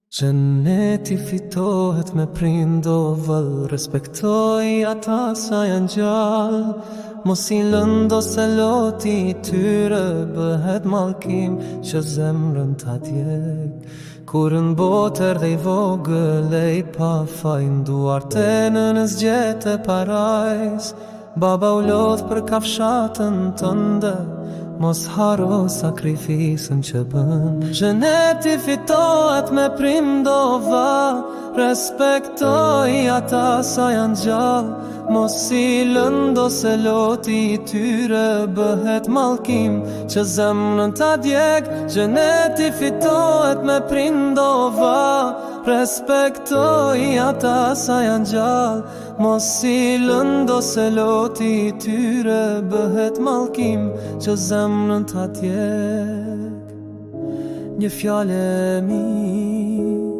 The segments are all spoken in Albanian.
Gjeneti fitohet me prindo vëll, respektoj ata sa janë gjallë. Mos I lëndo se loti tyre bëhet mallkim që zemrën ta djeg. Kur në botë erdhej vogël e I pa fajin duarte në zgjete parajs. Baba u lodh për kafshatën tënde, mos haro sakrifisën që bën. Gjeneti fitohet me prindova, respektoj ata sa janë gjallë. Mos I lëndo se loti tyre bëhet mallkim që zemrën ta djeg. Gjeneti fitohet me prindova, respektoj ata sa janë gjallë. Mos I lëndo se loti tyre bëhet mallkim që zemrën ta djeg. Një fjale e mirë,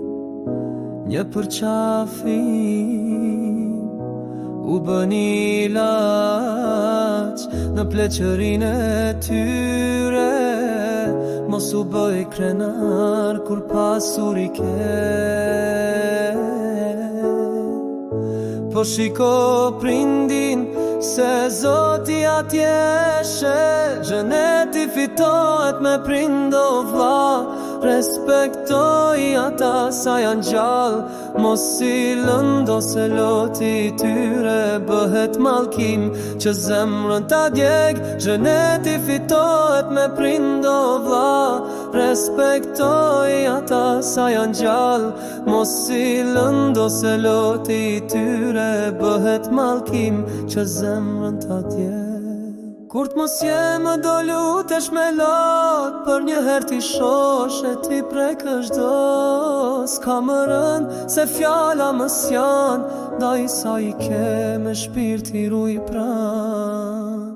një përqafi, u bën ilaç në pleqërinë e tyre. Mos u bëj krenar kur pasur I ke. Po shiko prindin se Zoti atje she. Gjeneti fitohet me prindova, respektoj ata sa janë gjallë. Mos I lëndo se loti tyre bëhet mallkim që zemrën ta djeg. Gjeneti fitohet me prindova, respektoj ata sa janë gjallë. Mos I lëndo se loti tyre bëhet mallkim që zemrën ta djeg. Kur t'mos je më do lutesh me lot, për një herë ti shosh e ti prekësh do. S'ka më rënd se fjala mës janë, ndaj sa I ke me shpirt I ruj pran.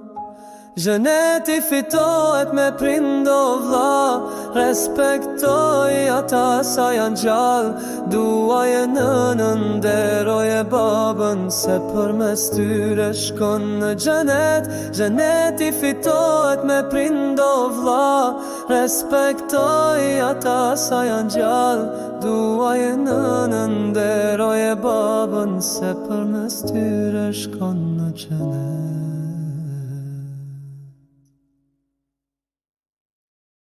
Gjeneti fitohet me prindova, respektoj ata sa janë gjallë. Duaje nënën, nderoje babën, se përmes tyre shkon në xhenet. Gjeneti fitohet me prindova, respektoj ata sa janë gjallë. Duaje nënën, nderoje babën, se përmes tyre shkon në xhenet.